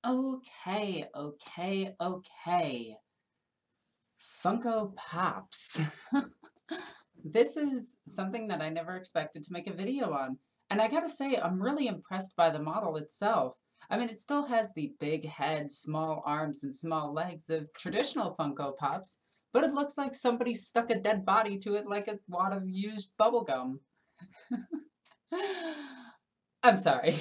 Okay. Funko Pops. This is something that I never expected to make a video on. And I gotta say, I'm really impressed by the model itself. I mean, it still has the big head, small arms, and small legs of traditional Funko Pops, but it looks like somebody stuck a dead body to it like a wad of used bubblegum. I'm sorry.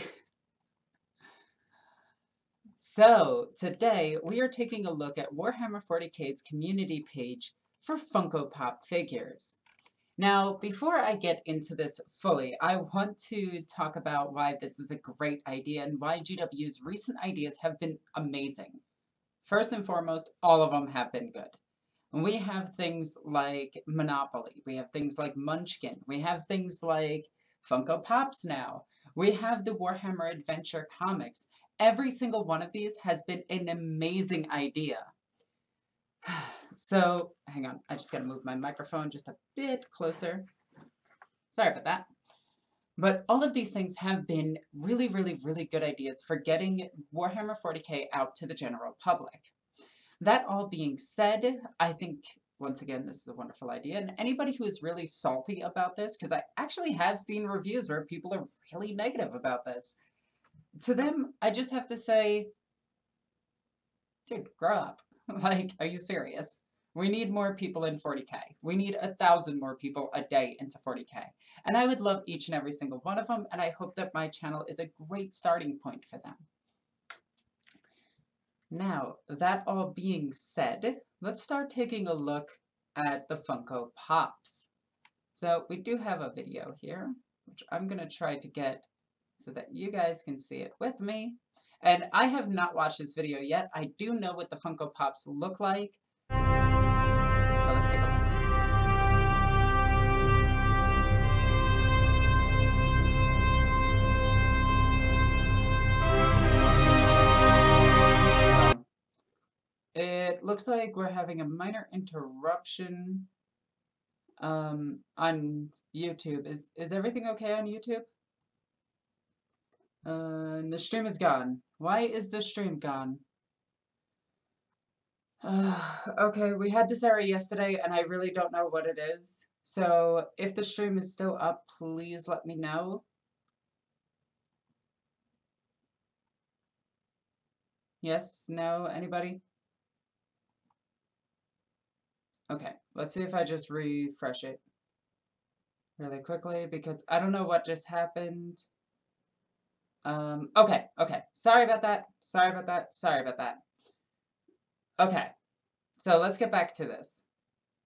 So, today we are taking a look at Warhammer 40k's community page for Funko Pop figures. Now, before I get into this fully, I want to talk about why this is a great idea and why GW's recent ideas have been amazing. First and foremost, all of them have been good. And we have things like Monopoly, we have things like Munchkin, we have things like Funko Pops now, we have the Warhammer Adventure comics. Every single one of these has been an amazing idea. So, hang on, I just gotta move my microphone just a bit closer. Sorry about that. But all of these things have been really good ideas for getting Warhammer 40k out to the general public. That all being said, I think, once again, this is a wonderful idea. And anybody who is really salty about this, because I actually have seen reviews where people are really negative about this, to them, I just have to say, dude, grow up. Like, are you serious? We need more people in 40k. We need 1,000 more people a day into 40k. And I would love each and every single one of them, and I hope that my channel is a great starting point for them. Now, that all being said, let's start taking a look at the Funko Pops. So we do have a video here, which I'm going to try to get so that you guys can see it with me. And I have not watched this video yet. I do know what the Funko Pops look like. But let's take a look. It looks like we're having a minor interruption on YouTube. Is everything okay on YouTube? The stream is gone. Why is the stream gone? Okay, we had this error yesterday, and I really don't know what it is. So if the stream is still up, please let me know. Yes? No? Anybody? Okay, let's see if I just refresh it really quickly, because I don't know what just happened. Okay. Sorry about that. Okay, so let's get back to this.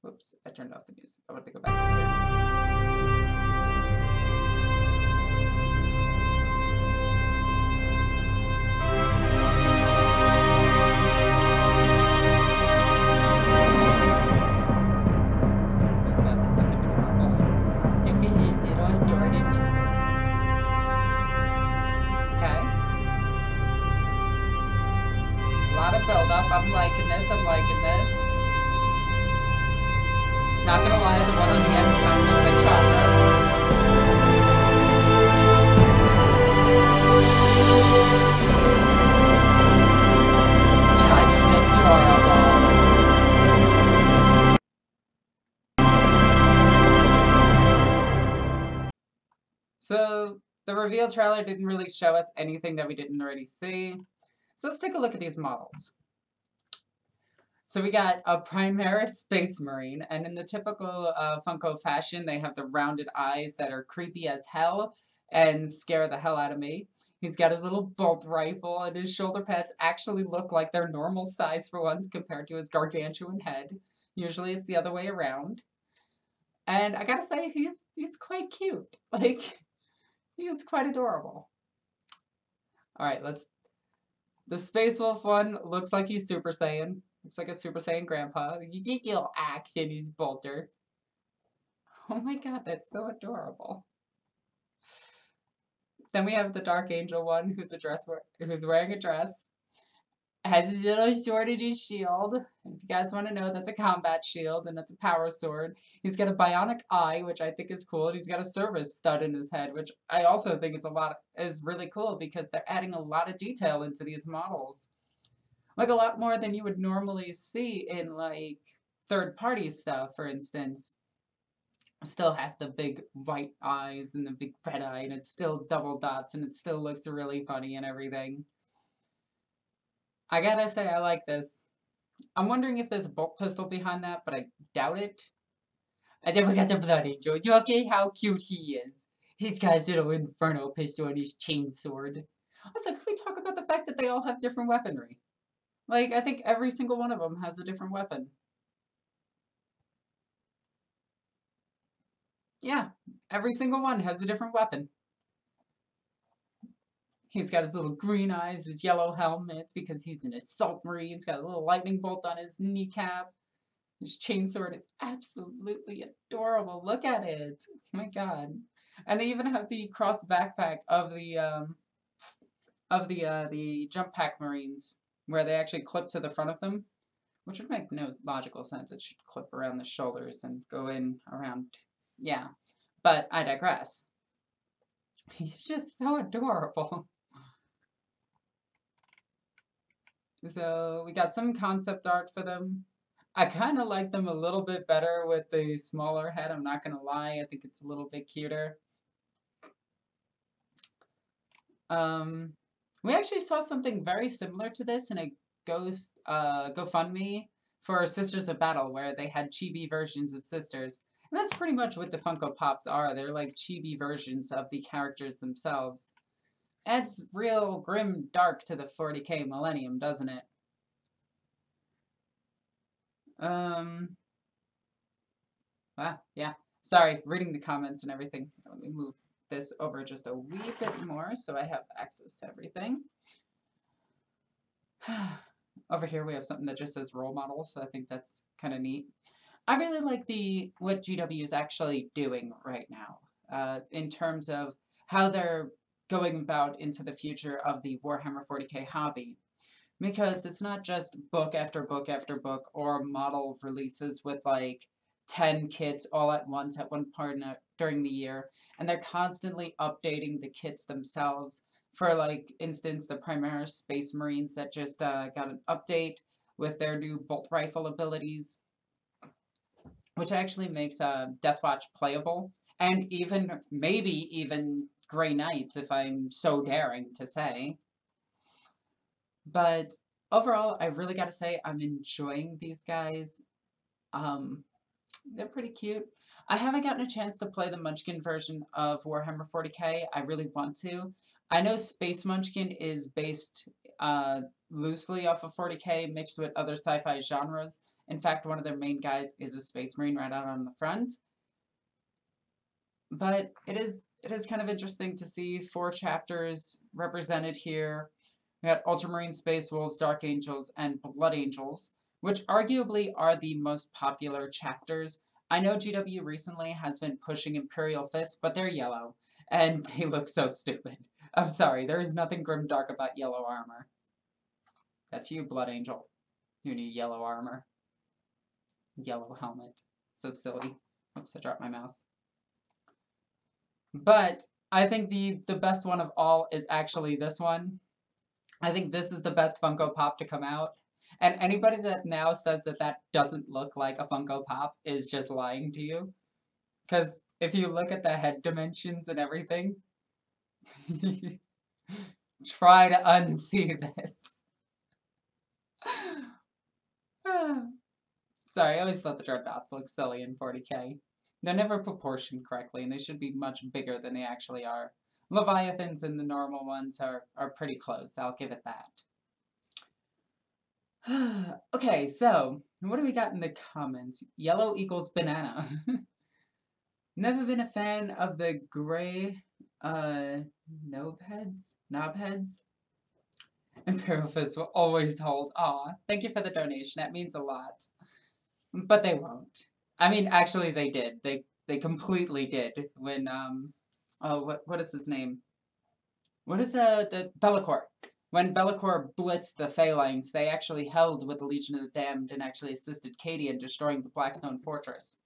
Whoops, I turned off the music. I want to go back to here. I'm liking this. Not gonna lie, the one on the end kind of looks like chocolate. That is adorable. So, the reveal trailer didn't really show us anything that we didn't already see. So let's take a look at these models. So we got a Primaris Space Marine, and in the typical Funko fashion, they have the rounded eyes that are creepy as hell and scare the hell out of me. He's got his little bolt rifle, and his shoulder pads actually look like they're normal size for once compared to his gargantuan head. Usually it's the other way around. And I gotta say, he's quite cute. Like, he is quite adorable. Alright, the Space Wolf one looks like he's Super Saiyan. Looks like a Super Saiyan grandpa. You did your axe in his bolter. Oh my god, that's so adorable. Then we have the Dark Angel one, who's wearing a dress. has his little sword in his shield. If you guys want to know, that's a combat shield, and that's a power sword. He's got a bionic eye, which I think is cool, and he's got a service stud in his head, which I also think is really cool because they're adding a lot of detail into these models. Like a lot more than you would normally see in like third-party stuff, for instance. Still has the big white eyes and the big red eye, and it's still double dots, and it still looks really funny and everything. I gotta say, I like this. I'm wondering if there's a bolt pistol behind that, but I doubt it. And then we got the Blood Angel. You okay? How cute he is. He's got his little Inferno pistol and his chainsword. Also, can we talk about the fact that they all have different weaponry? Like, I think every single one of them has a different weapon. Yeah, every single one has a different weapon. He's got his little green eyes, his yellow helmet, because he's an assault marine. He's got a little lightning bolt on his kneecap. His chainsword is absolutely adorable. Look at it. Oh my god. And they even have the cross backpack of the jump pack marines, where they actually clip to the front of them, which would make no logical sense. It should clip around the shoulders and go in around, yeah. But I digress. He's just so adorable. So we got some concept art for them. I kind of like them a little bit better with the smaller head. I'm not going to lie. I think it's a little bit cuter. We actually saw something very similar to this in a GoFundMe for Sisters of Battle, where they had chibi versions of sisters. And that's pretty much what the Funko Pops are. They're like chibi versions of the characters themselves. Adds real grim dark to the 40k millennium, doesn't it? Wow, yeah. Sorry, reading the comments and everything. Let me move this over just a wee bit more so I have access to everything. Over here we have something that just says role models, so I think that's kind of neat. I really like what GW is actually doing right now, in terms of how they're going about into the future of the Warhammer 40k hobby. Because it's not just book after book after book or model releases with like 10 kits all at once at one part during the year. And they're constantly updating the kits themselves. For like instance, the Primaris Space Marines that just got an update with their new bolt rifle abilities, which actually makes Deathwatch playable. And even, maybe even Grey Knights, if I'm so daring to say. But overall, I really gotta say, I'm enjoying these guys. They're pretty cute. I haven't gotten a chance to play the Munchkin version of Warhammer 40k. I really want to. I know Space Munchkin is based loosely off of 40k, mixed with other sci-fi genres. In fact, one of their main guys is a Space Marine right out on the front. But it is kind of interesting to see 4 chapters represented here. We got Ultramarine, Space Wolves, Dark Angels, and Blood Angels, which arguably are the most popular chapters. I know GW recently has been pushing Imperial Fists, but they're yellow, and they look so stupid. I'm sorry, there is nothing grimdark about yellow armor. That's you, Blood Angel. You need yellow armor. Yellow helmet. So silly. Oops, I dropped my mouse. But I think the best one of all is actually this one. I think this is the best Funko Pop to come out. And anybody that now says that that doesn't look like a Funko Pop is just lying to you. Because if you look at the head dimensions and everything, try to unsee this. Sorry, I always thought the Dreadnoughts look silly in 40k. They're never proportioned correctly, and they should be much bigger than they actually are. Leviathans and the normal ones are pretty close, I'll give it that. Okay, so, what do we got in the comments? Yellow equals banana. Never been a fan of the gray, knobheads? Imperial Fist will always hold. Aw, thank you for the donation, that means a lot. But they won't. I mean, actually they did. They completely did when, oh, what is his name? What is the Be'lakor? When Be'lakor blitzed the Phalanx, they actually held with the Legion of the Damned and actually assisted Katie in destroying the Blackstone Fortress,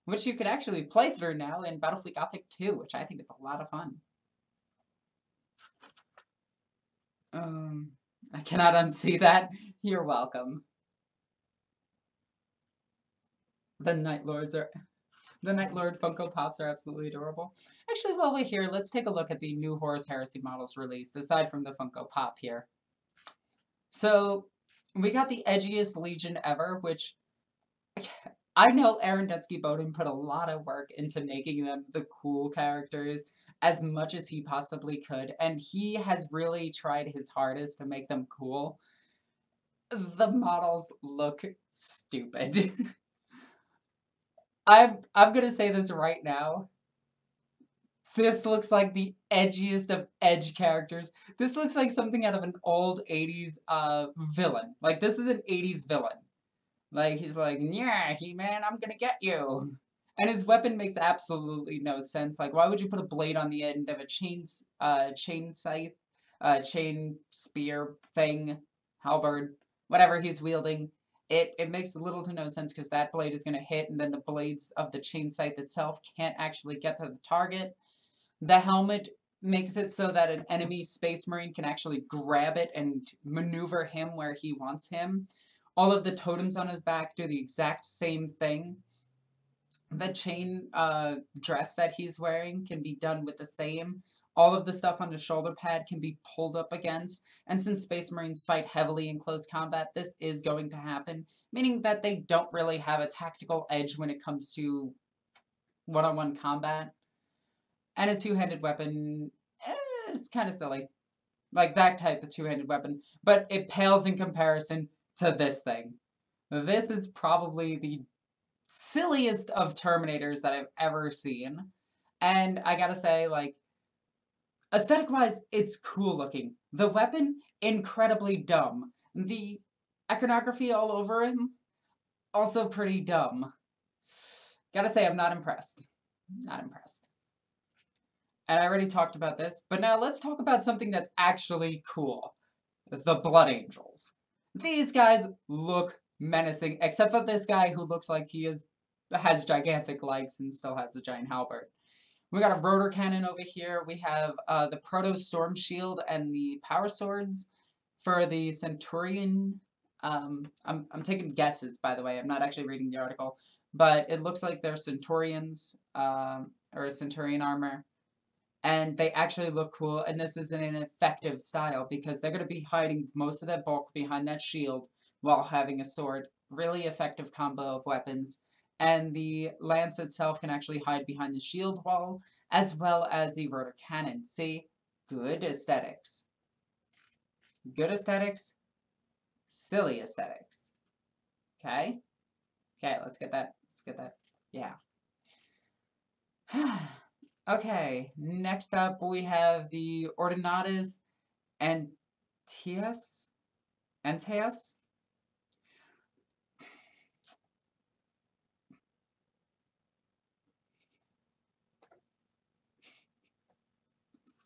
which you could actually play through now in Battlefleet Gothic 2, which I think is a lot of fun. I cannot unsee that. You're welcome. The Night Lord Funko Pops are absolutely adorable. Actually, while we're here, let's take a look at the new Horus Heresy models released, aside from the Funko Pop here. So, we got the edgiest Legion ever, which I know Aaron Detsky-Bowden put a lot of work into making them the cool characters as much as he possibly could, and he has really tried his hardest to make them cool. The models look stupid. I'm gonna say this right now. This looks like the edgiest of edge characters. This looks like something out of an old 80s villain. Like, this is an 80s villain. Like, he's like, yeah, He-Man, I'm gonna get you. And his weapon makes absolutely no sense. Like, why would you put a blade on the end of a chain scythe, chain spear thing, halberd, whatever he's wielding? It makes little to no sense because that blade is going to hit, and then the blades of the chain scythe itself can't actually get to the target. The helmet makes it so that an enemy space marine can actually grab it and maneuver him where he wants him. All of the totems on his back do the exact same thing. The chain dress that he's wearing can be done with the same. All of the stuff on the shoulder pad can be pulled up against. And since Space Marines fight heavily in close combat, this is going to happen, meaning that they don't really have a tactical edge when it comes to one-on-one combat. And a two-handed weapon is kind of silly. Like that type of two-handed weapon. But it pales in comparison to this thing. This is probably the silliest of Terminators that I've ever seen. And I gotta say, like, aesthetic-wise, it's cool looking. The weapon, incredibly dumb. The iconography all over him, also pretty dumb. Gotta say, I'm not impressed. Not impressed. And I already talked about this, but now let's talk about something that's actually cool. The Blood Angels. These guys look menacing, except for this guy who looks like he has gigantic legs and still has a giant halberd. We got a rotor cannon over here. We have the Proto Storm Shield and the Power Swords for the Centurion. I'm taking guesses, by the way. I'm not actually reading the article, but it looks like they're Centurions or Centurion armor. And they actually look cool, and this is in an effective style because they're going to be hiding most of their bulk behind that shield while having a sword. Really effective combo of weapons. And the lance itself can actually hide behind the shield wall, as well as the rotor cannon. See? Good aesthetics. Good aesthetics. Silly aesthetics. Okay? Okay, let's get that. Let's get that. Yeah. Okay, next up we have the Ordinatus Antaeus.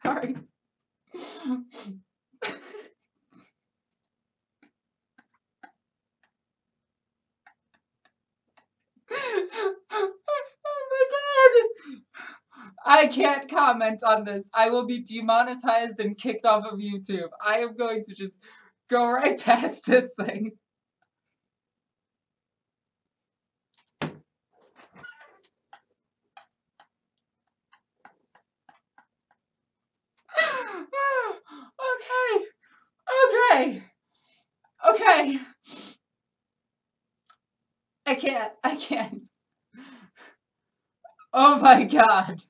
Sorry. Oh my god! I can't comment on this. I will be demonetized and kicked off of YouTube. I am going to just go right past this thing. Okay. Okay. Okay. I can't. Oh my god.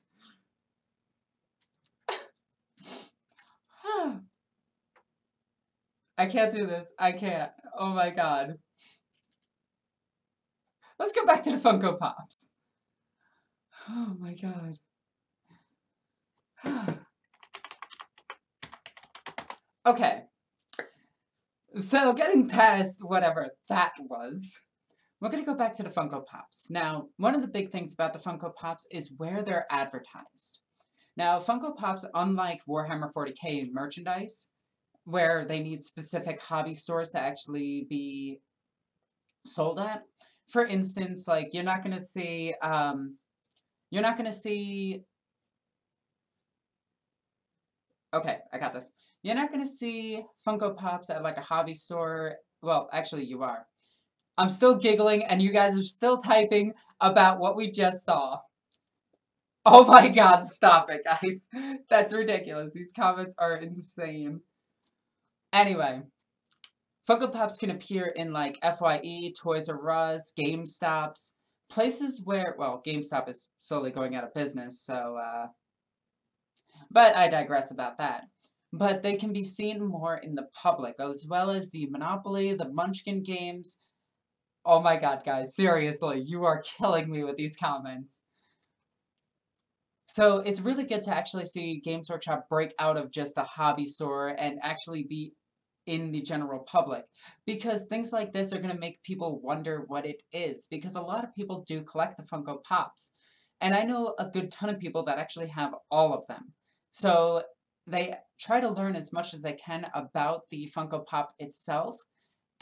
I can't do this. I can't. Oh my god. Let's go back to the Funko Pops. Oh my god. Okay. So getting past whatever that was, we're going to go back to the Funko Pops. Now, one of the big things about the Funko Pops is where they're advertised. Now, Funko Pops, unlike Warhammer 40k merchandise, where they need specific hobby stores to actually be sold at. For instance, like you're not gonna see okay, I got this. You're not gonna see Funko Pops at like a hobby store. Well, actually you are. I'm still giggling and you guys are still typing about what we just saw. Oh my god, stop it, guys. That's ridiculous. These comments are insane. Anyway, Funko Pops can appear in like FYE, Toys R Us, GameStops, places where, well, GameStop is slowly going out of business, so, but I digress about that. But they can be seen more in the public, as well as the Monopoly, the Munchkin games. Oh my god, guys, seriously, you are killing me with these comments. So it's really good to actually see Games Workshop break out of just the hobby store and actually be in the general public, because things like this are going to make people wonder what it is, because a lot of people do collect the Funko Pops, and I know a good ton of people that actually have all of them. So they try to learn as much as they can about the Funko Pop itself,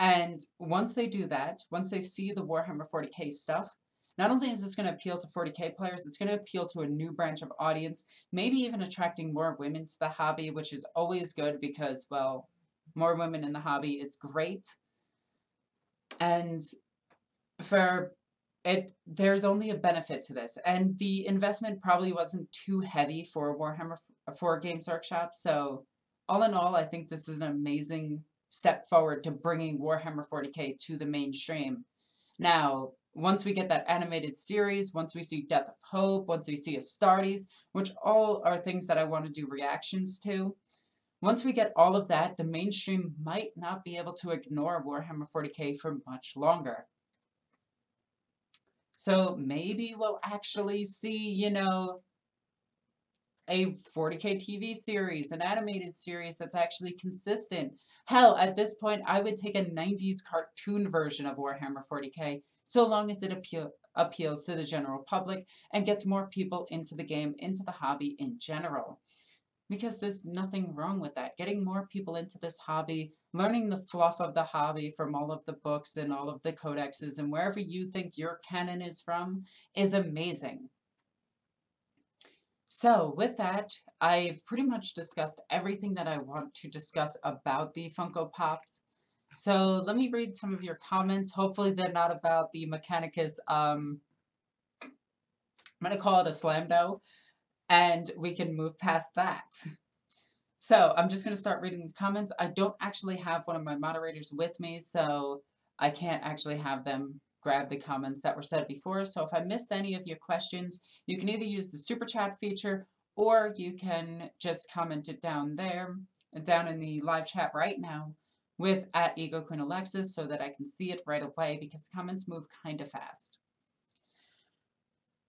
and once they do that, once they see the Warhammer 40k stuff, not only is this going to appeal to 40k players, it's going to appeal to a new branch of audience, maybe even attracting more women to the hobby, which is always good because, well, more women in the hobby is great. And for it, there's only a benefit to this. And the investment probably wasn't too heavy for Warhammer, for Games Workshop. So all in all, I think this is an amazing step forward to bringing Warhammer 40k to the mainstream. Now, once we get that animated series, once we see Death of Hope, once we see Astartes, which all are things that I want to do reactions to, once we get all of that, the mainstream might not be able to ignore Warhammer 40k for much longer. So maybe we'll actually see, you know, a 40k TV series, an animated series that's actually consistent. Hell, at this point, I would take a 90s cartoon version of Warhammer 40k, so long as it appeals to the general public and gets more people into the game, into the hobby in general. Because there's nothing wrong with that. Getting more people into this hobby, learning the fluff of the hobby from all of the books and all of the codexes and wherever you think your canon is from is amazing. So with that, I've pretty much discussed everything that I want to discuss about the Funko Pops. So let me read some of your comments. Hopefully they're not about the Mechanicus, I'm going to call it a slamdo, and we can move past that. So I'm just going to start reading the comments. I don't actually have one of my moderators with me, so I can't actually have them grab the comments that were said before. So if I miss any of your questions, you can either use the super chat feature or you can just comment it down there, down in the live chat right now with @EgoqueenAlexis so that I can see it right away because the comments move kind of fast.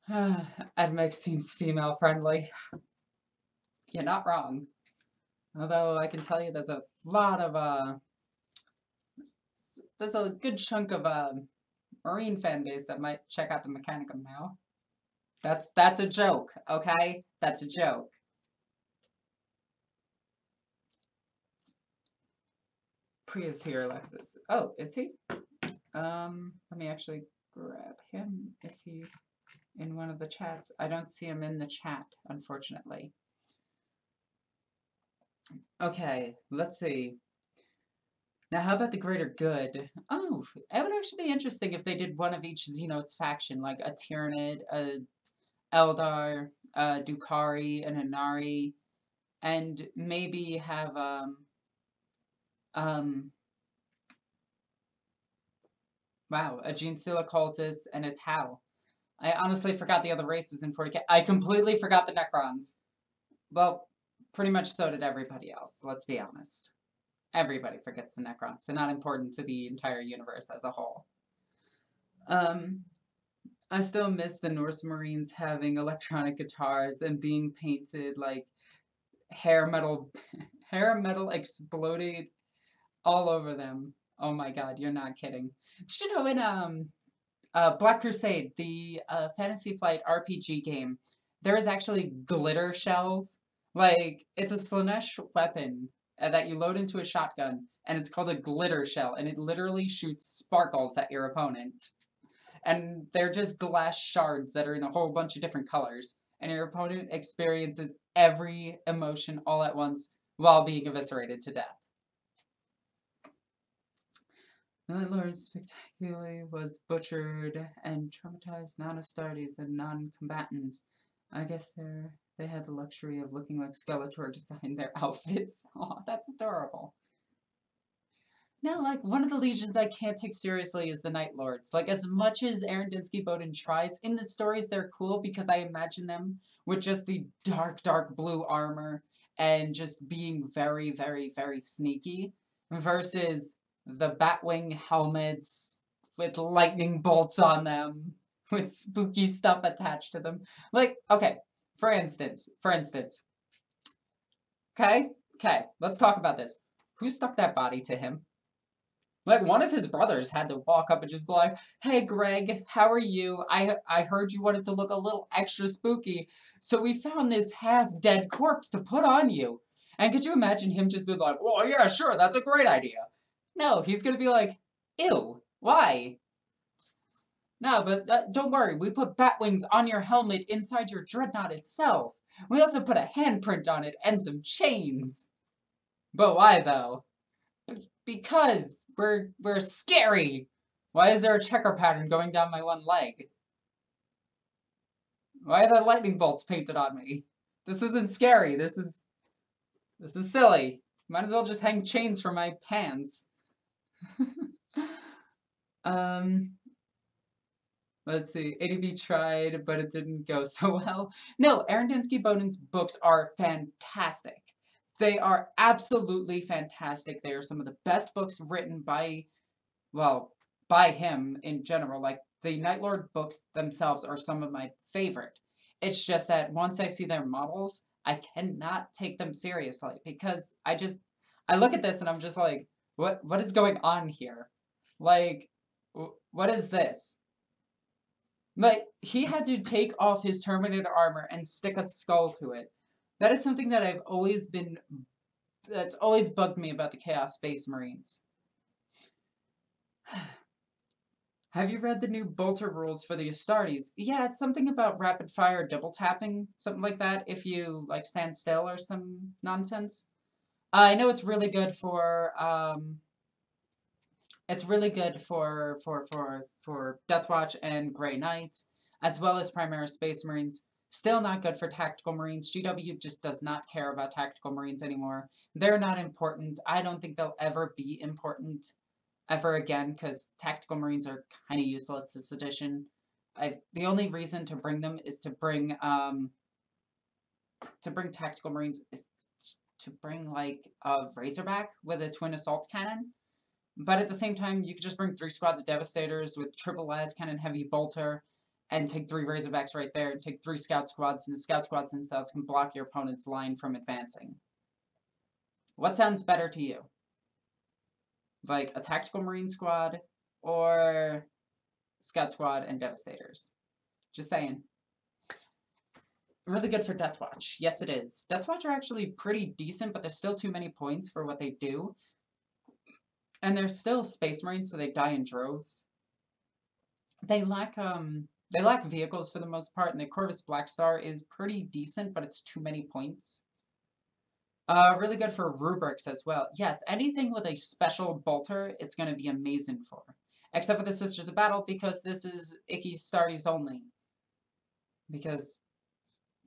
Admix seems female friendly. You're not wrong. Although I can tell you there's a lot of, there's a good chunk of Marine fan base that might check out the Mechanicum now. That's a joke, okay? That's a joke. Priya's here, Alexis. Oh, is he? Let me actually grab him if he's in one of the chats. I don't see him in the chat, unfortunately. Okay, let's see. Now, how about the greater good? Oh, it would actually be interesting if they did one of each Xenos faction, like a Tyranid, a Eldar, a Dukari, an Inari, and maybe have, wow, a Genestealer cultist and a Tau. I honestly forgot the other races in 40k. I completely forgot the Necrons. Well, pretty much so did everybody else, let's be honest. Everybody forgets the Necrons. They're not important to the entire universe as a whole. I still miss the Norse Marines having electronic guitars and being painted like hair metal exploded all over them. Oh my god, you're not kidding. You know, in Black Crusade, the Fantasy Flight RPG game, there is actually glitter shells. Like, it's a Slanesh weapon that you load into a shotgun, and it's called a glitter shell, and it literally shoots sparkles at your opponent. And they're just glass shards that are in a whole bunch of different colors, and your opponent experiences every emotion all at once while being eviscerated to death. The Lord spectacularly was butchered and traumatized non-Astartes and non-combatants. I guess they had the luxury of looking like Skeletor designed their outfits. Oh, that's adorable. No, like, one of the legions I can't take seriously is the Night Lords. Like, as much as Aaron Dinsky-Bowden tries, in the stories they're cool because I imagine them with just the dark, dark blue armor and just being very, very, very sneaky versus the Batwing helmets with lightning bolts on them with spooky stuff attached to them. Like, okay, for instance, okay, let's talk about this. Who stuck that body to him? Like, one of his brothers had to walk up and just be like, hey, Greg, how are you? I heard you wanted to look a little extra spooky, so we found this half-dead corpse to put on you. And could you imagine him just being like, well, yeah, sure, that's a great idea. No, he's gonna be like, ew, why? No, but don't worry, we put bat wings on your helmet inside your dreadnought itself. We also put a handprint on it and some chains. But why, though? Because we're scary. Why is there a checker pattern going down my one leg? Why are there lightning bolts painted on me? This isn't scary. This is silly. Might as well just hang chains from my pants. Let's see. ADB tried, but it didn't go so well. No, Aaron Dinsky-Bowden's books are fantastic. They are absolutely fantastic. They are some of the best books written by, well, by him in general. Like, the Night Lord books themselves are some of my favorite. It's just that once I see their models, I cannot take them seriously because I look at this and I'm just like, what is going on here? Like, what is this? Like, he had to take off his Terminator armor and stick a skull to it. That is something that that's always bugged me about the Chaos Space Marines. Have you read the new bolter rules for the Astartes? Yeah, it's something about rapid fire double tapping, something like that, if you, like, stand still or some nonsense. I know it's really good for, for Deathwatch and Grey Knights, as well as Primaris Space Marines. Still not good for Tactical Marines. GW just does not care about Tactical Marines anymore. They're not important. I don't think they'll ever be important ever again, because Tactical Marines are kind of useless this edition. The only reason to bring them is to bring Tactical Marines is to bring, like, a Razorback with a twin assault cannon. But at the same time, you could just bring 3 squads of Devastators with triple las cannon, heavy bolter, and take 3 Razorbacks right there, and take 3 scout squads, and the scout squads themselves can block your opponent's line from advancing. What sounds better to you? Like a Tactical Marine squad, or Scout Squad and Devastators? Just saying. Really good for Deathwatch. Yes, it is. Deathwatch are actually pretty decent, but there's still too many points for what they do. And they're still Space Marines, so they die in droves. They lack vehicles for the most part, and the Corvus Blackstar is pretty decent, but it's too many points. Really good for rubrics as well. Yes, anything with a special bolter, it's going to be amazing for. Except for the Sisters of Battle, because this is Icky Starties only. Because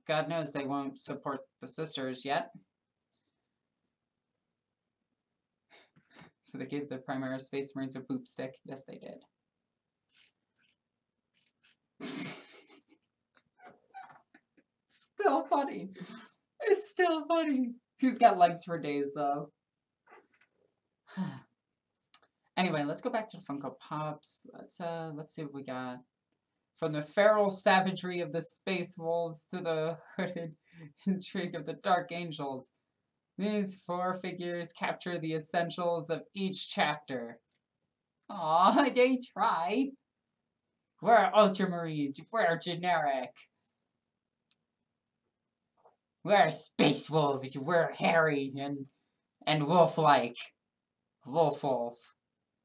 God knows they won't support the Sisters yet. So they gave the Primaris Space Marines a boop stick. Yes, they did. Still funny. It's still funny. He's got legs for days, though. Anyway, let's go back to the Funko Pops. Let's see what we got. From the feral savagery of the Space Wolves to the hooded intrigue of the Dark Angels, these 4 figures capture the essentials of each chapter. Aw, they tried. We're Ultramarines. We're generic. We're Space Wolves. We're hairy and wolf-like. Wolf.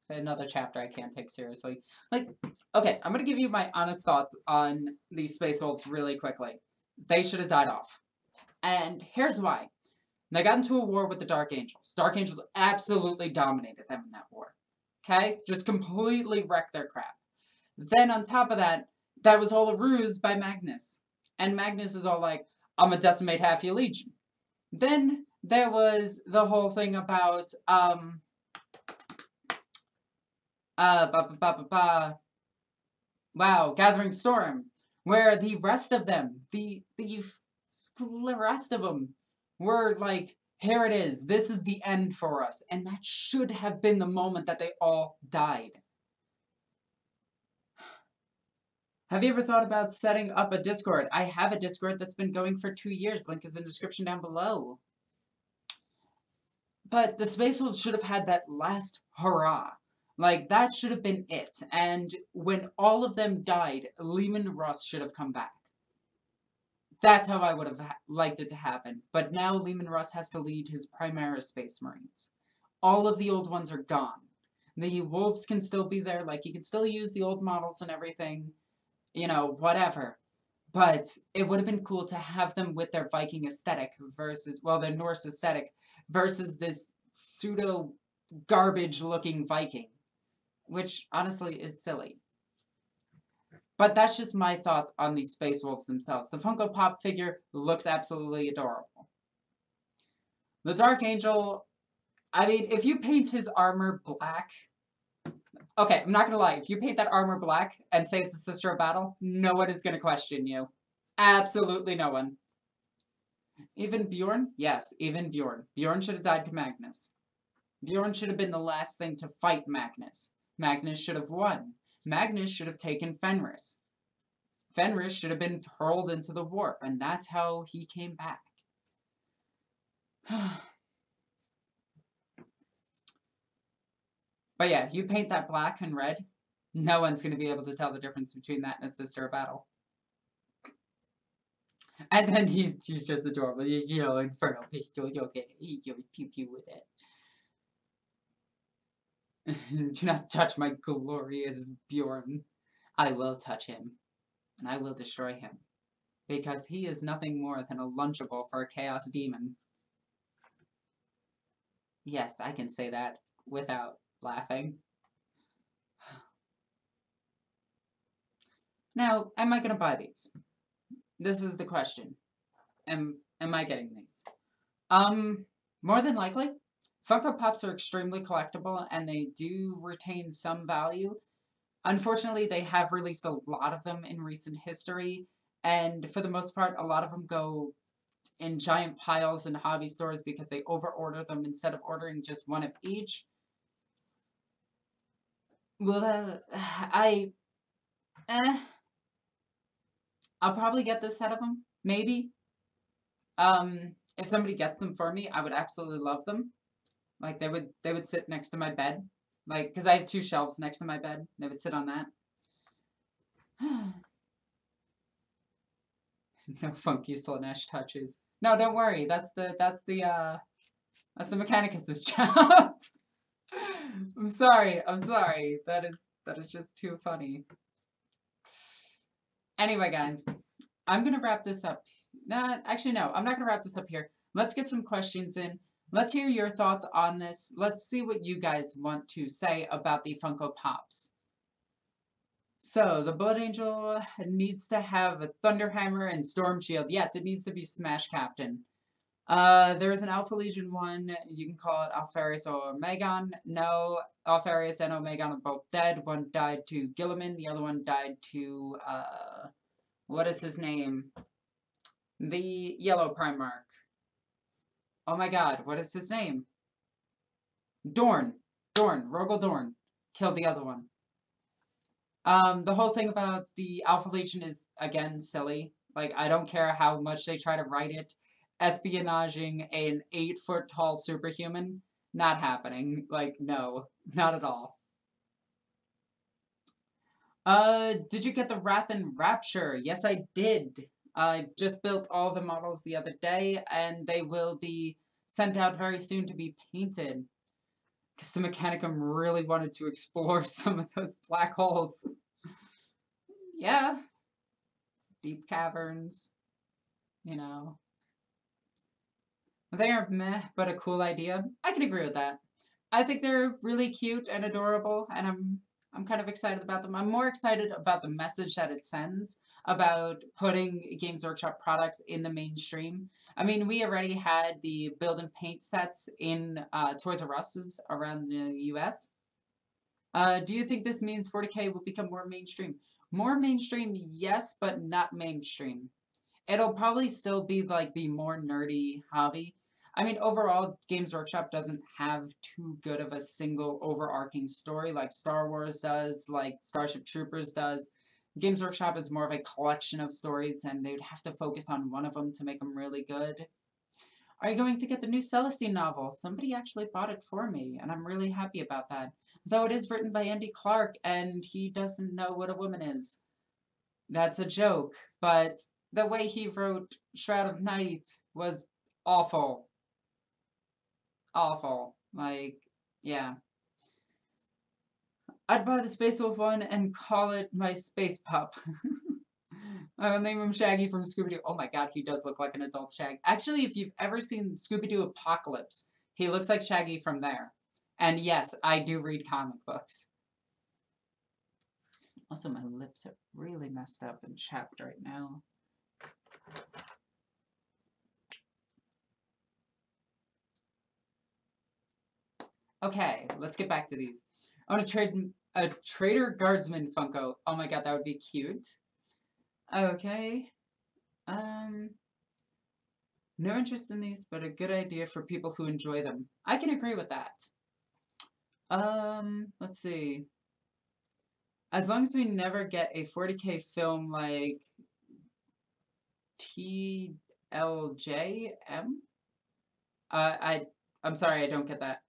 Another chapter I can't take seriously. Like, okay, I'm gonna give you my honest thoughts on these Space Wolves really quickly. They should have died off. And here's why. They got into a war with the Dark Angels. Dark Angels absolutely dominated them in that war. Okay? Just completely wrecked their crap. Then on top of that, that was all a ruse by Magnus. And Magnus is all like, I'm gonna decimate half your legion. Then there was the whole thing about, wow, Gathering Storm, where the rest of them, the rest of them were like, here it is, this is the end for us. And that should have been the moment that they all died. Have you ever thought about setting up a Discord? I have a Discord that's been going for 2 years. Link is in the description down below. But the Space Wolves should have had that last hurrah. Like, that should have been it. And when all of them died, Leman Russ should have come back. That's how I would have liked it to happen. But now Leman Russ has to lead his Primaris Space Marines. All of the old ones are gone. The Wolves can still be there. Like, you can still use the old models and everything. You know, whatever. But it would have been cool to have them with their Viking aesthetic versus, well, their Norse aesthetic versus this pseudo-garbage-looking Viking. Which, honestly, is silly. But that's just my thoughts on these Space Wolves themselves. The Funko Pop figure looks absolutely adorable. The Dark Angel, I mean, if you paint his armor black... Okay, I'm not gonna lie. If you paint that armor black and say it's a Sister of Battle, no one is gonna question you. Absolutely no one. Even Bjorn? Yes, even Bjorn. Bjorn should have died to Magnus. Bjorn should have been the last thing to fight Magnus. Magnus should have won. Magnus should have taken Fenris. Fenris should have been hurled into the warp, and that's how he came back. But yeah, you paint that black and red, no one's going to be able to tell the difference between that and a Sister of Battle. And then he's just adorable. He's, you know, Infernal Pistol, you'll get it. He'll pew-pew with it. Do not touch my glorious Bjorn. I will touch him, and I will destroy him, because he is nothing more than a Lunchable for a Chaos Demon. Yes, I can say that without laughing. Now, am I going to buy these? This is the question. Am I getting these? More than likely. Funko Pops are extremely collectible, and they do retain some value. Unfortunately, they have released a lot of them in recent history, and for the most part, a lot of them go in giant piles in hobby stores because they over-order them instead of ordering just one of each. Well, I'll probably get this set of them, maybe. If somebody gets them for me, I would absolutely love them. Like, they would sit next to my bed. Like, because I have 2 shelves next to my bed. They would sit on that. No funky Slanesh touches. No, don't worry. That's the Mechanicus's job. I'm sorry. That is just too funny. Anyway, guys, I'm gonna wrap this up. Actually, no, I'm not gonna wrap this up here. Let's get some questions in. Let's hear your thoughts on this. Let's see what you guys want to say about the Funko Pops. So, the Blood Angel needs to have a Thunderhammer and Storm Shield. Yes, it needs to be Smash Captain. There's an Alpha Legion one. You can call it Alpharius or Omegon. No, Alpharius and Omegon are both dead. One died to Gilliman. The other one died to, what is his name? The Yellow Primarch. Oh my god, what is his name? Dorn. Rogel Dorn. Killed the other one. The whole thing about the Alpha Legion is, again, silly. Like, I don't care how much they try to write it. Espionaging an 8-foot-tall superhuman? Not happening. Like, no. Not at all. Did you get the Wrath and Rapture? Yes, I did. I just built all the models the other day, and they will be sent out very soon to be painted. Because the Mechanicum really wanted to explore some of those black holes. Yeah. Deep caverns. You know. They are meh, but a cool idea. I can agree with that. I think they're really cute and adorable, and I'm kind of excited about them. I'm more excited about the message that it sends about putting Games Workshop products in the mainstream. I mean, we already had the build and paint sets in Toys R Us's around the US. Do you think this means 40k will become more mainstream? More mainstream, yes, but not mainstream. It'll probably still be like the more nerdy hobby. I mean, overall, Games Workshop doesn't have too good of a single overarching story like Star Wars does, like Starship Troopers does. Games Workshop is more of a collection of stories, and they'd have to focus on one of them to make them really good. Are you going to get the new Celestine novel? Somebody actually bought it for me, and I'm really happy about that. Though it is written by Andy Clark, and he doesn't know what a woman is. That's a joke, but the way he wrote Shroud of Night was awful. Awful. Like, yeah. I'd buy the Space Wolf one and call it my Space Pup. I'll name him Shaggy from Scooby-Doo. Oh my god, he does look like an adult Shaggy. Actually, if you've ever seen Scooby-Doo Apocalypse, he looks like Shaggy from there. And yes, I do read comic books. Also, my lips are really messed up and chapped right now. Okay, let's get back to these. I want to trade a Trader Guardsman Funko. Oh my god, that would be cute. Okay. No interest in these, but a good idea for people who enjoy them. I can agree with that. Let's see. As long as we never get a 40k film like TLJM? I'm sorry, I don't get that.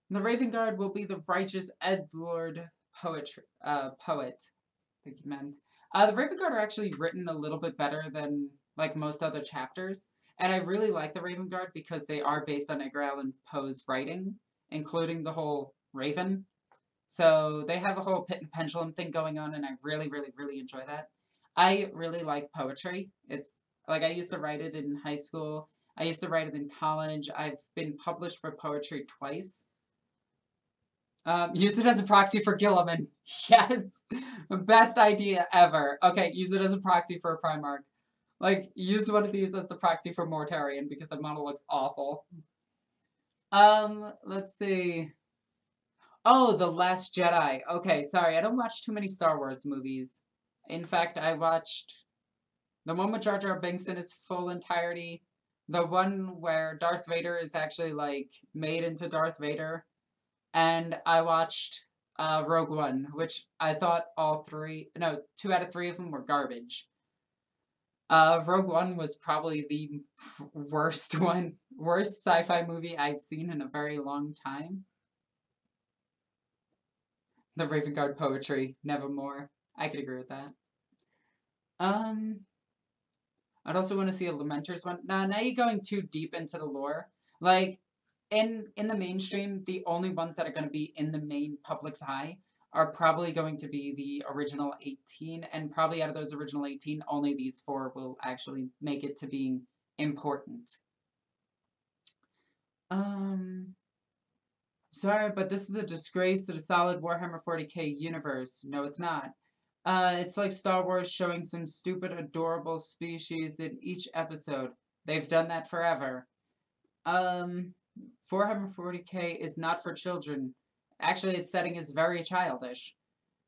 The Raven Guard will be the righteous edgelord poet. I think you meant. The Raven Guard are actually written a little bit better than like most other chapters, and I really like the Raven Guard because they are based on Edgar Allan Poe's writing, including the whole Raven. So they have a whole pit and pendulum thing going on, and I really, really, really enjoy that. I really like poetry. It's like I used to write it in high school. I used to write it in college. I've been published for poetry twice. Use it as a proxy for Gilliman. Yes! Best idea ever. Okay, use it as a proxy for a Primarch. Like, use one of these as the proxy for Mortarion because the model looks awful. Let's see. Oh, The Last Jedi. Okay, sorry, I don't watch too many Star Wars movies. In fact, I watched the one with Jar Jar Binks in its full entirety. The one where Darth Vader is actually, like, made into Darth Vader. And I watched Rogue One, which I thought two out of three of them were garbage. Rogue One was probably the worst sci-fi movie I've seen in a very long time. The Raven Guard poetry, nevermore. I could agree with that. I'd also want to see a Lamenters one. Now you're going too deep into the lore. Like, in the mainstream, the only ones that are going to be in the main public's eye are probably going to be the original 18, and probably out of those original 18, only these 4 will actually make it to being important. Sorry, but this is a disgrace to the solid Warhammer 40k universe. No, it's not. It's like Star Wars showing some stupid, adorable species in each episode. They've done that forever. 440k is not for children. Actually, its setting is very childish.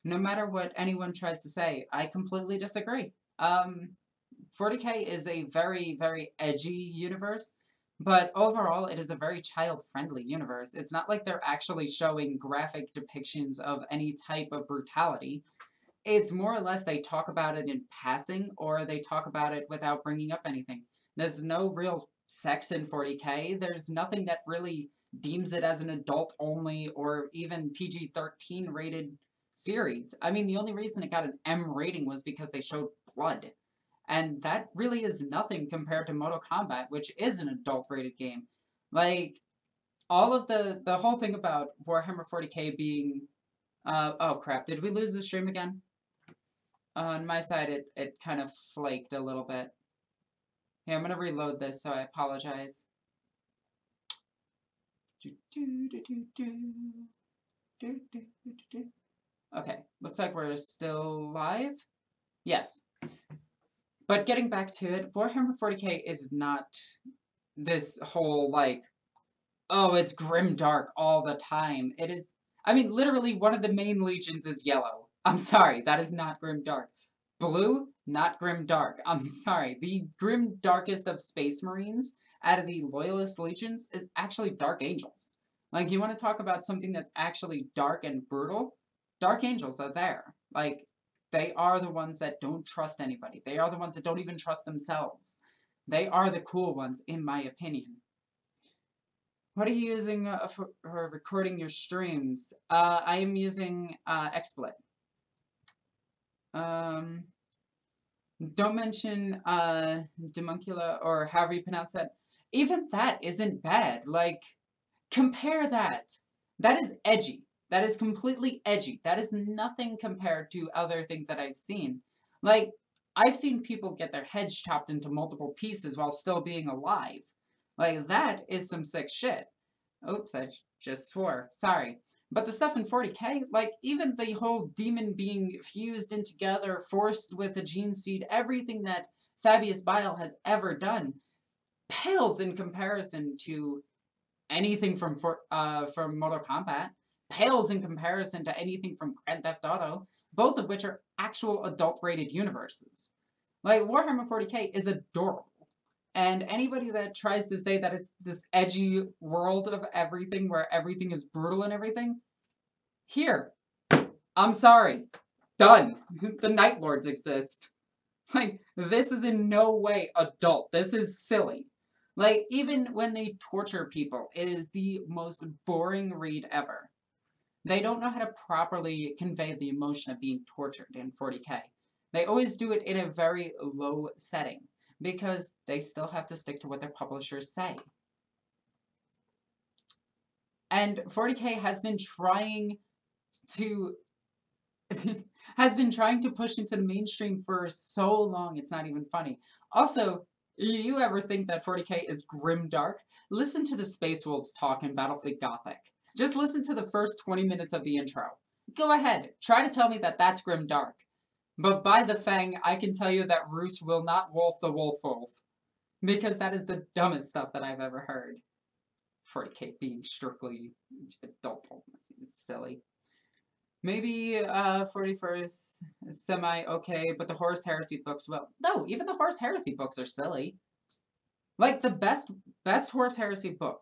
No matter what anyone tries to say, I completely disagree. 40k is a very, very edgy universe, but overall, it is a very child-friendly universe. It's not like they're actually showing graphic depictions of any type of brutality. It's more or less they talk about it in passing, or they talk about it without bringing up anything. There's no real sex in 40k. There's nothing that really deems it as an adult-only or even PG-13 rated series. I mean, the only reason it got an M rating was because they showed blood. And that really is nothing compared to Mortal Kombat, which is an adult-rated game. Like, all of the whole thing about Warhammer 40k being... oh crap, did we lose the stream again? On my side, it kind of flaked a little bit. Hey, I'm gonna reload this, so I apologize. Okay, looks like we're still live. Yes. But getting back to it, Warhammer 40k is not this whole, like, oh, it's grimdark all the time. It is, I mean, literally one of the main legions is yellow. I'm sorry, that is not grimdark. Blue, not grimdark. I'm sorry. The grimdarkest of Space Marines out of the Loyalist legions is actually Dark Angels. Like, you want to talk about something that's actually dark and brutal? Dark Angels are there. Like, they are the ones that don't trust anybody. They are the ones that don't even trust themselves. They are the cool ones, in my opinion. What are you using for recording your streams? I am using XSplit. Don't mention Demuncula or however you pronounce that. Even that isn't bad. Like, compare that. That is edgy. That is completely edgy. That is nothing compared to other things that I've seen. Like, I've seen people get their heads chopped into multiple pieces while still being alive. Like, that is some sick shit. Oops, I just swore. Sorry. But the stuff in 40k, like, even the whole demon being fused in together, forced with a gene seed, everything that Fabius Bile has ever done, pales in comparison to anything from Mortal Kombat, pales in comparison to anything from Grand Theft Auto, both of which are actual adult-rated universes. Like, Warhammer 40k is adorable. And anybody that tries to say that it's this edgy world of everything, where everything is brutal and everything, here, I'm sorry. Done. The Night Lords exist. Like, this is in no way adult. This is silly. Like, even when they torture people, it is the most boring read ever. They don't know how to properly convey the emotion of being tortured in 40k. They always do it in a very low setting, because they still have to stick to what their publishers say. And 40k has been trying to push into the mainstream for so long, it's not even funny. Also, you ever think that 40k is grimdark? Listen to the Space Wolves talk in Battlefleet Gothic. Just listen to the first 20 minutes of the intro. Go ahead, try to tell me that that's grimdark. But by the Fang, I can tell you that Roos will not wolf the wolf. Because that is the dumbest stuff that I've ever heard. 40k being strictly adult. It's silly. Maybe 41st is semi-okay, but the Horus Heresy books, well, no, even the Horus Heresy books are silly. Like, the best Horus Heresy book,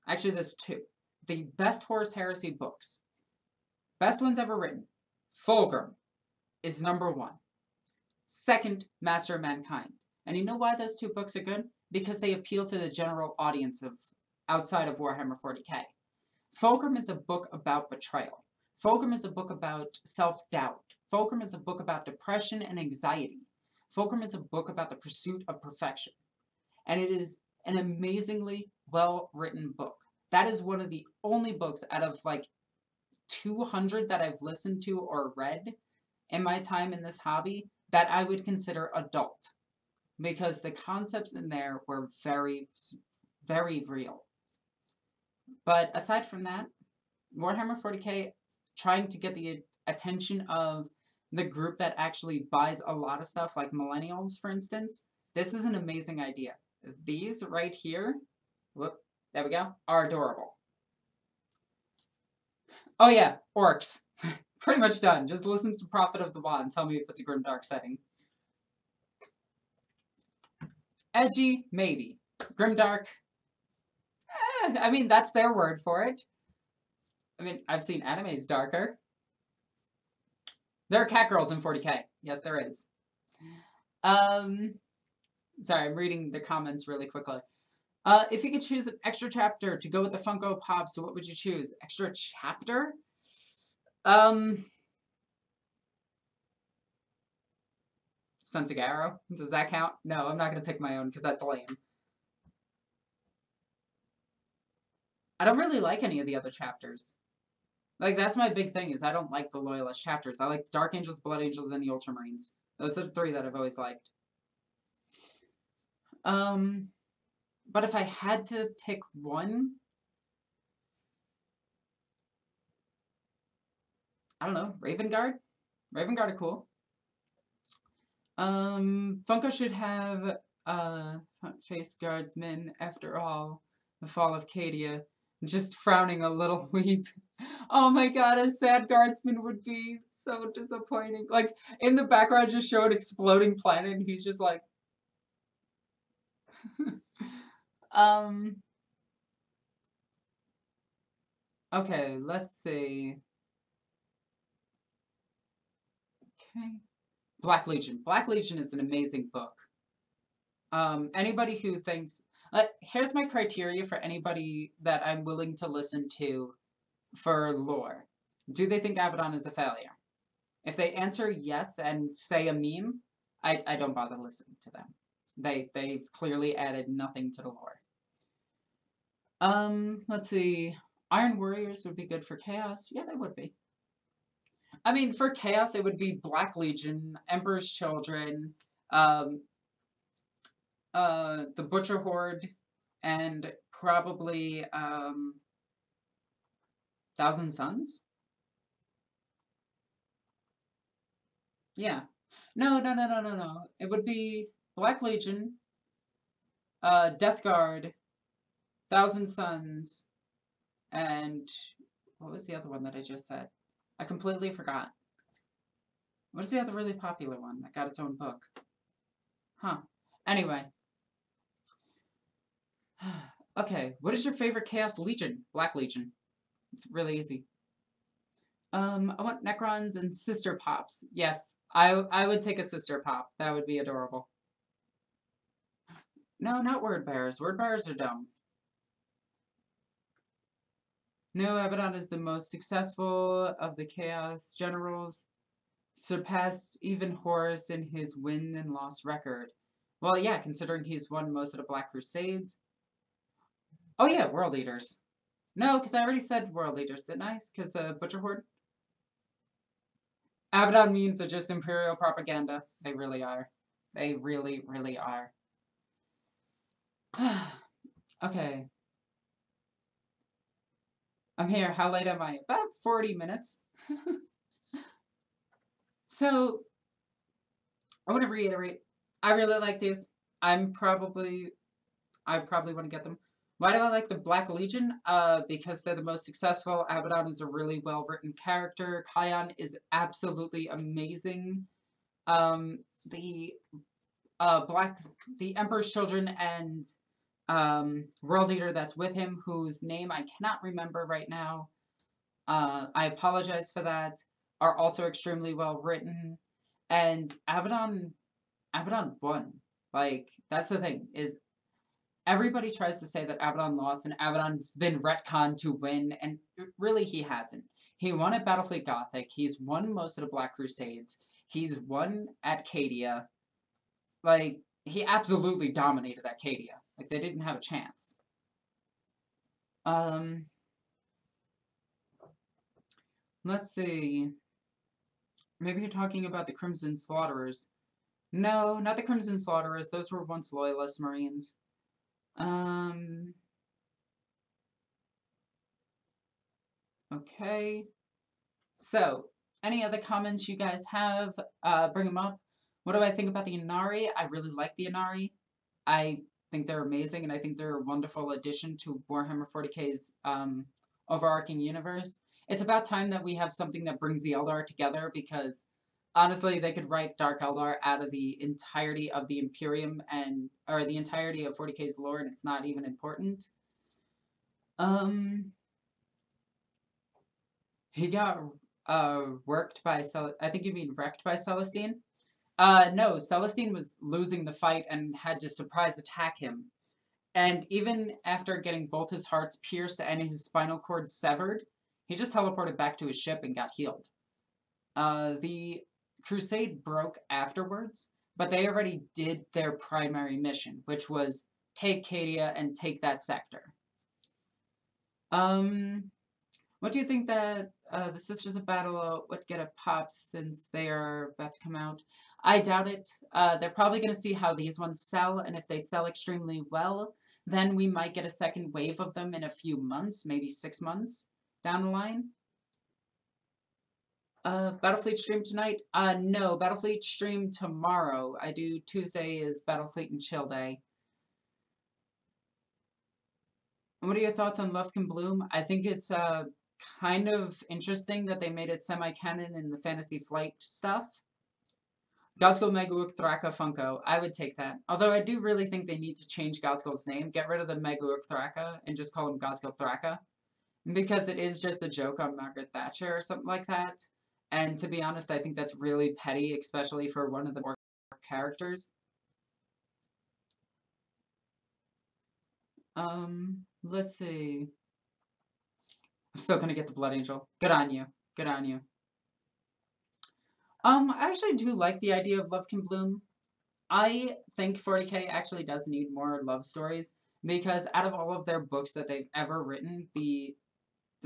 actually there's two. The best Horus Heresy books, best ones ever written, Fulgrim is #1. Second, Master of Mankind. And you know why those two books are good? Because they appeal to the general audience of outside of Warhammer 40k. Fulgrim is a book about betrayal. Fulgrim is a book about self-doubt. Fulgrim is a book about depression and anxiety. Fulgrim is a book about the pursuit of perfection. And it is an amazingly well-written book. That is one of the only books out of like 200 that I've listened to or read in my time in this hobby that I would consider adult. Because the concepts in there were very, very real. But aside from that, Warhammer 40k trying to get the attention of the group that actually buys a lot of stuff, like millennials, for instance, this is an amazing idea. These right here, whoop, there we go, are adorable. Oh yeah, Orks. Pretty much done. Just listen to Prophet of the Wand and tell me if it's a grimdark setting. Edgy, maybe. Grimdark, I mean, that's their word for it. I mean, I've seen animes darker. There are cat girls in 40k. Yes, there is. Sorry, I'm reading the comments really quickly. If you could choose an extra chapter to go with the Funko Pops, what would you choose? Extra chapter? Sensagaro. Does that count? No, I'm not gonna pick my own because that's lame. I don't really like any of the other chapters. Like, that's my big thing, is I don't like the Loyalist chapters. I like the Dark Angels, Blood Angels, and the Ultramarines. Those are the three that I've always liked. But if I had to pick one, I don't know, Raven Guard? Raven Guard are cool. Funko should have, Face Guardsmen, after all, the fall of Cadia. Just frowning a little weep. Oh my god, a sad guardsman would be so disappointing. Like, in the background just show an exploding planet and he's just like... Okay, let's see. Okay. Black Legion. Black Legion is an amazing book. Anybody who thinks... here's my criteria for anybody that I'm willing to listen to for lore. Do they think Abaddon is a failure? If they answer yes and say a meme, I don't bother listening to them. They've clearly added nothing to the lore. Let's see. Iron Warriors would be good for Chaos. Yeah, they would be. I mean, for Chaos, it would be Black Legion, Emperor's Children, the Butcher Horde, and probably, Thousand Suns? Yeah. No. It would be Black Legion, Death Guard, Thousand Suns, and what was the other one that I just said? I completely forgot. What is the other really popular one that got its own book? Huh. Anyway. Okay, what is your favorite Chaos Legion? Black Legion. It's really easy. I want Necrons and Sister Pops. Yes, I would take a Sister Pop. That would be adorable. No, not Word Bearers. Word Bearers are dumb. No, Abaddon is the most successful of the Chaos Generals. Surpassed even Horus in his win and loss record. Well, yeah, considering he's won most of the Black Crusades. Oh yeah, World Eaters. No, because I already said World Eaters, didn't I? Because Butcher Horde. Abaddon memes are just Imperial propaganda. They really are. They really, really are. Okay. I'm here. How late am I? About 40 minutes. So, I want to reiterate. I really like these. I probably want to get them. Why do I like the Black Legion? Because they're the most successful. Abaddon is a really well-written character. Kion is absolutely amazing. The Emperor's Children and World Eater that's with him, whose name I cannot remember right now. I apologize for that. Are also extremely well written, and Abaddon won. Like, that's the thing, is everybody tries to say that Abaddon lost and Abaddon's been retconned to win, and really he hasn't. He won at Battlefleet Gothic. He's won most of the Black Crusades. He's won at Cadia. Like, he absolutely dominated at Cadia. Like, they didn't have a chance. Let's see. Maybe you're talking about the Crimson Slaughterers. No, not the Crimson Slaughterers. Those were once Loyalist Marines. Okay. So, any other comments you guys have? Bring them up. What do I think about the Inari? I really like the Inari. I think they're amazing, and I think they're a wonderful addition to Warhammer 40k's overarching universe. It's about time that we have something that brings the Eldar together, because honestly, they could write Dark Eldar out of the entirety of the Imperium or the entirety of 40k's lore, and it's not even important. He got worked by I think you mean wrecked by Celestine. No, Celestine was losing the fight and had to surprise attack him. And even after getting both his hearts pierced and his spinal cord severed, he just teleported back to his ship and got healed. The crusade broke afterwards, but they already did their primary mission, which was take Cadia and take that sector. What do you think that the Sisters of Battle would get a pop since they are about to come out? I doubt it. They're probably going to see how these ones sell, and if they sell extremely well, then we might get a second wave of them in a few months, maybe 6 months down the line. Battlefleet stream tonight? No, Battlefleet stream tomorrow. I do Tuesday is Battlefleet and Chill Day. What are your thoughts on Love Can Bloom? I think it's kind of interesting that they made it semi-canon in the Fantasy Flight stuff. Gazgul Megurk Thraka Funko. I would take that. Although I do really think they need to change Gazgul's name. Get rid of the Megurk Thraka and just call him Gazgul Thraka. Because it is just a joke on Margaret Thatcher or something like that. And to be honest, I think that's really petty, especially for one of the more characters. Let's see. I'm still gonna get the Blood Angel. Good on you. Good on you. I actually do like the idea of Love Can Bloom. I think 40k actually does need more love stories, because out of all of their books that they've ever written, the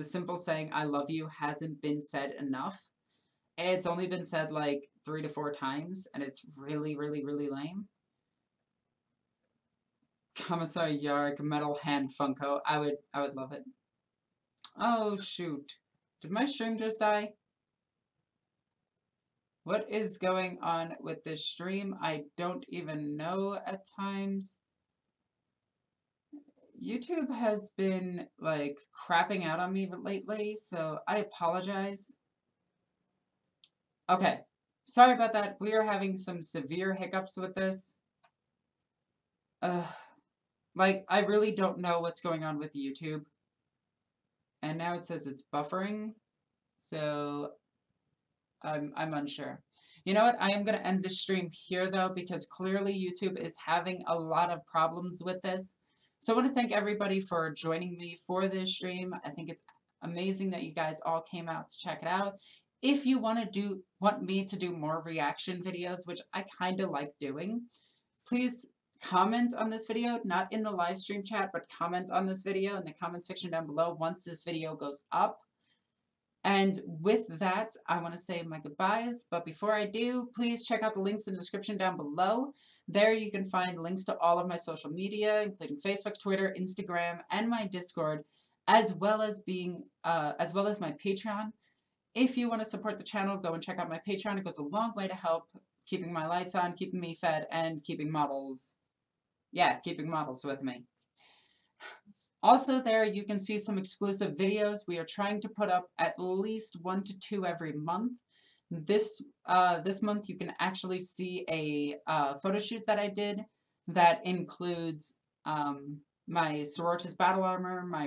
simple saying I love you hasn't been said enough. It's only been said like 3 to 4 times, and it's really, really, really lame. Commissar Yarg Metal Hand Funko. I would love it. Oh shoot. Did my stream just die? What is going on with this stream? I don't even know at times. YouTube has been like crapping out on me lately, so I apologize. Okay. Sorry about that. We are having some severe hiccups with this. Like, I really don't know what's going on with YouTube. And now it says it's buffering. So, I'm unsure. You know what? I am going to end this stream here, though, because clearly YouTube is having a lot of problems with this. So I want to thank everybody for joining me for this stream. I think it's amazing that you guys all came out to check it out. If you want me to do more reaction videos, which I kind of like doing, please comment on this video, not in the live stream chat, but comment on this video in the comment section down below once this video goes up. And with that, I want to say my goodbyes, but before I do, please check out the links in the description down below. There you can find links to all of my social media, including Facebook, Twitter, Instagram, and my Discord, as well as my Patreon. If you want to support the channel, go and check out my Patreon. It goes a long way to help keeping my lights on, keeping me fed, and keeping models with me. Also there, you can see some exclusive videos. We are trying to put up at least 1 to 2 every month. This month, you can actually see a photo shoot that I did that includes my Sororitas battle armor, my